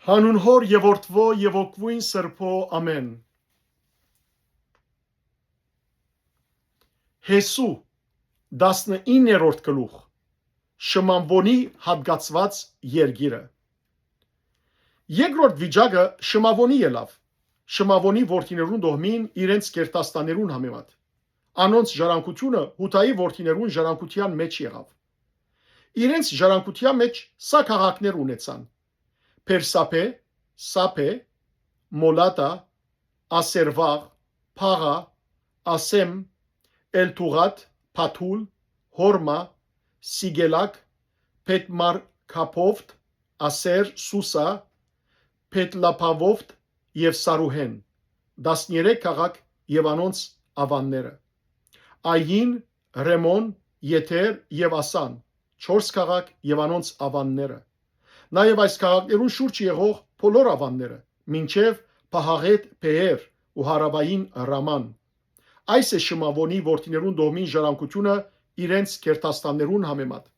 Հանուն Հոր եւ Որդվո եւ Օգվույն Սրբո ամեն։ Հեսու 19-րդ գլուխ Շմամվոնի հատկացված երգիրը։ Երկրորդ վիճակը Շմամվոնի ելավ։ Շմամվոնի որդիներուն դոհմին իրենց կերտաստաներուն համեմատ։ Անոնց ժառանգությունը Հութայի որդիներուն ժառանգության մեջ եղավ։ Իրենց ժառանգության մեջ սա քաղաքներ ունեցան. Պերսապե, Սապե, Մոլատա, Ասերվաղ, Փաղա, Ասեմ, Էլթուղատ, Փաթուլ, Հորմա, Սիգելակ, Պետմարքափովտ, Ասեր, Սուսա, Պետլափավովտ եւ Սարուհեն, 13 քաղաք եւ անոնց ավանները։ Ային, Ռեմոն, Եթեր եւ Ասան, 4 քաղաք եւ անոնց ավանները։ Նաեւ այս քաղաքներուն շուրջ եղող բոլոր ավանները, մինչև Փահաղետ Փեեր ու հարավային Ռաման։ Այս է Շմամվոնի որդիներուն դոհմին ժառանգությունը իրենց կերտաստաններուն համեմատ։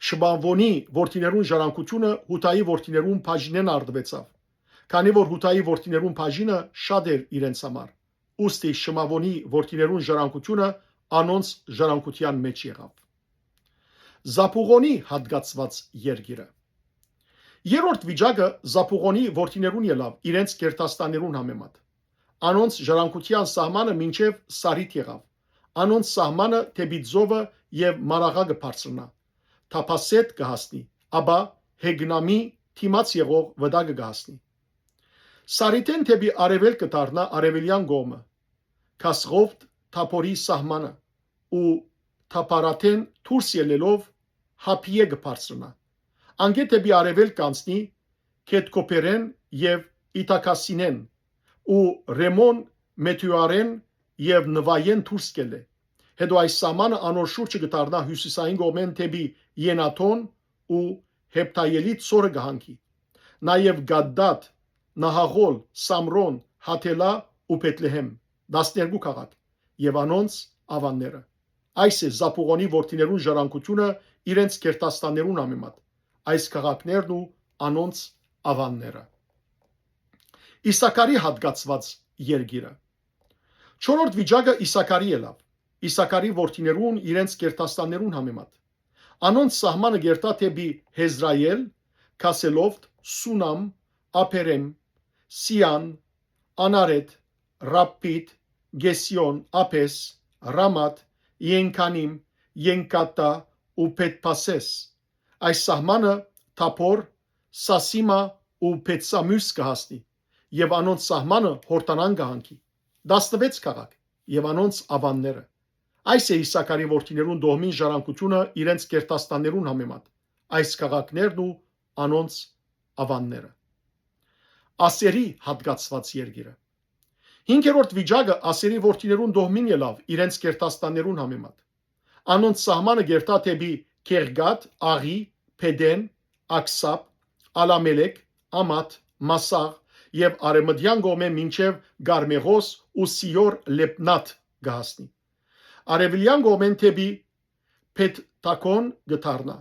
Շմամվոնի որդիներուն ժառանգությունը Հութայի որդիներուն բաժինեն արդվեցավ, քանի որ Հութայի որդիներուն բաժինը շատ էր իրենց համար։ Ուստի Շմամվոնի որդիներուն ժառանգությունը անոնց ժառանգության մեջ եղավ։ Զապուղոնի հատկացված երգիրը։ Երրորդ վիճակը Զապուղոնի որդիներուն ելավ իրենց կերտաստաներուն համեմատ։ Անոնց ժառանգության սահմանը մինչև Սարիթ եղավ։ Անոնց սահմանը դեպի Ձովը եւ Մարաղա բարձրնա։ Թափասետ կհասնի, ապա Հեգնամի թիմաց եղող վտակը կհասնի։ Սարիթեն դեպի արևել կդառնա արևելյան կողմը։ Քասղովտ Թափորի սահմանը ու Թափարաթեն դուրս ելելով Հափիե կբարձրնա։ Անգե դեպի արևել կանցնի Քետկոպերեն եւ Իտակասինեն ու Ռեմոն Մեթյուարեն եւ Նվայեն դուրս կելե։ Հետո այս սահմանը անոր շուրջը կդառնա հյուսիսային կողմեն դեպի Ենաթոն ու Հեպտայելի ծորը կհանգի։ Նաեւ Գադդատ, Նահաղոլ, Սամրոն, Հաթելա ու Բեթլեհեմ, 12 քաղաք եւ անոնց ավանները։ Այս է Զապուղոնի որդիներուն ժառանգությունը իրենց կերտաստաներուն համեմատ։ Այս քաղաքներն ու անոնց ավանները։ Իսաքարի հատկացված երգիրը։ Չորրորդ վիճակը Իսաքարի ելավ։ Իսաքարի որդիներուն իրենց կերտաստաներուն համեմատ։ Անոնց սահմանը գերտա դեպի Հեզրայել, Քասելովտ, Սունամ, Ափերեմ, Սիան, Անարետ, Ռապպիտ, Գեսիոն, Ափես, Ռամատ, Ենքանիմ, Ենկատա ու Պետփասես։ Այս սահմանը Թափոր, Սասիմա ու Պետսամյուս կհասնի եւ անոնց սահմանը Հորտանան կհանգի։ 16 քաղաք եւ անոնց ավանները։ Այս է Իսաքարի որդիներուն դոհմին ժառանգությունը իրենց կերտաստաներուն համեմատ։ Այս քաղաքներն ու անոնց ավանները։ Ասերի հատկացված երգիրը։ 5-րդ վիճակը Ասերի որդիներուն դոհմին ելավ իրենց կերտաստաներուն համեմատ։ Անոնց սահմանը գերտա դեպի Քերգատ, Աղի, Փեդեն, Աքսապ, Ալամելեկ, Ամատ, Մասաղ եւ արեմդյան գոմե մինչև Գարմեղոս ու Սիոր Լեպնատ գահասնի։ Արևելյան գոմեն դեպի Փեթտակոն գթարնա։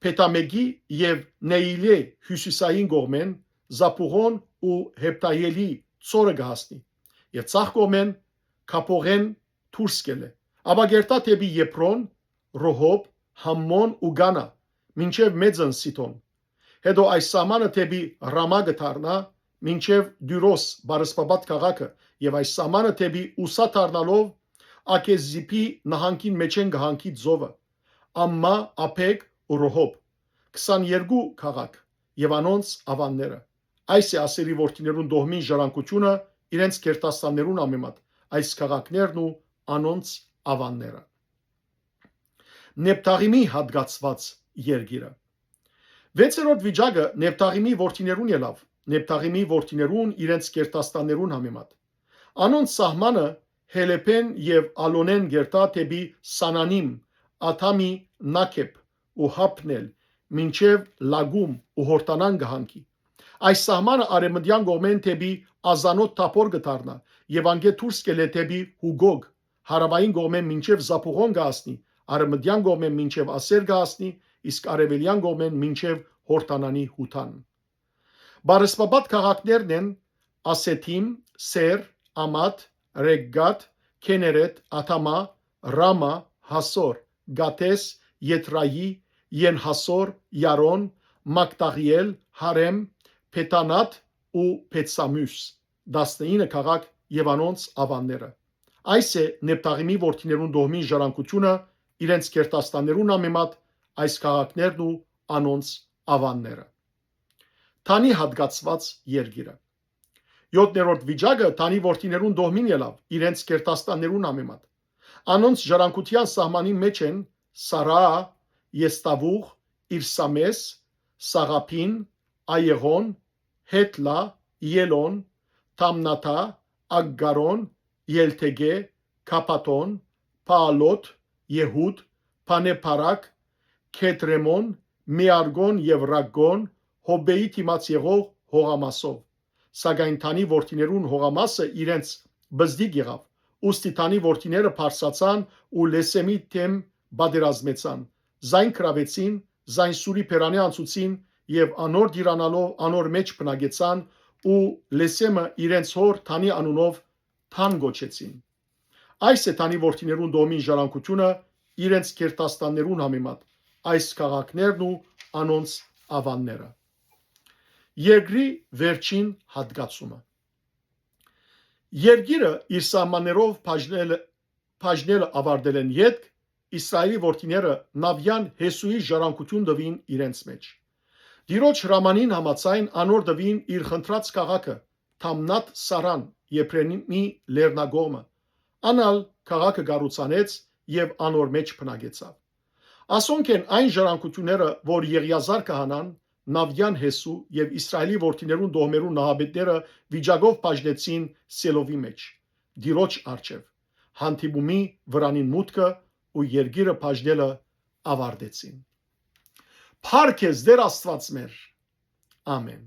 Փետամեգի եւ Նեիլե հյուսիսային գոմեն Զապուղոն ու Հեպտայելի ծորը գահասնի։ Եւ ցախ գոմեն Քափողեն դուրս կելե։ Ապա գերտա դեպի Եփրոն, Ռոհոբ, Համմոն ու Գանա, մինչև Մեծն Սիթոն։ Հետո այս սահմանը դեպի Ռամա գթարնա, մինչև Դյուրոս բարսպաբատ քաղաքը եւ այս սահմանը դեպի Ուսա դառնալով Ակեզիպի նահանգին մեջեն գահանքի Ձովը, Ամմա, Ափեկ ու Ռոհոբ, 22 քաղաք եւ անոնց ավանները։ Այս է Ասերի որդիներուն դոհմին ժառանգությունը իրենց կերտաստաններուն համեմատ։ Այս քաղաքներն ու անոնց ավանները։ Նեփթաղիմի հատկացված երգիրը։ 6-րդ վիճակը Նեփթաղիմի որդիներուն ելավ։ Նեփթաղիմի որդիներուն իրենց կերտաստաններուն համեմատ։ Անոնց սահմանը Հելեփեն եւ Ալոնեն գերտա դեպի Սանանիմ, Աթամի, Նաքեփ ու Հապնել, մինչև Լագում ու Հորտանան գահանքի։ Այս սահմանը արեմդյան գոմեն դեպի Ազանոտ Թափոր գտարնա եւ անգե դուրս կելե դեպի Հուգոգ, հարավային գոմեն մինչև Զապուղոն գահասնի, արեմդյան գոմեն մինչև Ասեր գահասնի, իսկ արևելյան գոմեն մինչև Հորտանանի Հութան։ Բարեսպաբատ քաղաքներն են Ասեթիմ, Սեր, Ամաթ, Ռեգգատ, Քեներետ, Աթամա, Ռամա, Հասոր, Գաթես, Ետրայի, Ենհասոր, Յարոն, Մակտաղիել, Հարեմ, Փետանատ ու Փետսամյուս, 19 քաղաք եւ անոնց ավանները։ Այս է Նեփտաղիմի որդիներուն դոհմին ժառանգությունը իրենց կերտաստաններուն համեմատ այս քաղաքներն ու անոնց ավանները։ Տանի հատկացված երգիրը 7-րդ վիճակը Տանի որդիներուն դոհմին ելավ իրենց կերտաստաններուն համեմատ։ Անոնց ժառանգության սահմանի մեջ են Սարա, Եստավուղ, Իրսամես, Սաղափին, Այեղոն, Հետլա, Ելոն, Թամնաթա, Ագգարոն, Ելթեգե, Քապատոն, Պաալոտ, Եհուդ, Փանեփարակ, Քետրեմոն, Միարգոն եւ Ռագգոն, Հոբեի թիմաց եղող Հողամասով։ Սակայն Տանի որդիներուն Հողամասը իրենց բզդիկ եղավ։ Ուստի Տանի որդիները փարսացան ու Լեսեմի թեմ բادرազմեցան։ Զայն կրավեցին, զայն սուրի փերանի անցուցին եւ անոր դիրանալով անոր մեջ բնագեցան ու Լեսեմը իրենց հոր Տանի անունով Թան գոչեցին։ Այս է Տանի որդիներուն դոմին ժառանգությունը իրենց կերտաստաններուն համեմատ այս քաղաքներն ու անոնց ավանները։ Երգրի վերջին հատկացումը Երգիրը իր սահմաններով բաժնելը ավարտել են յետք Իսրայելի որդիները Նավյան Հեսուի ժառանգություն տվին իրենց մեջ։ Տիրոջ հրամանին համաձայն անոր տվին իր խնդրած քաղաքը Թամնաթ Սարան Եփրեմի լեռնագողմը։ Անալ քաղաքը գառուցանեց եւ անոր մեջ բնագեցավ։ Ասոնք են այն ժառանգությունները, որ Եղիազար քահանան, Նավյան Հեսու եւ Իսրայելի որդիներուն դոհմերուն նահաբետները վիճակով բաժնեցին Սելովի մեջ։ Տիրոջ արչեւ հանդիպումի վրանին մուտքը ու երգիրը բաժնելը ավարտեցին։ Փառք ես Տեր Աստված մեր։ Ամեն։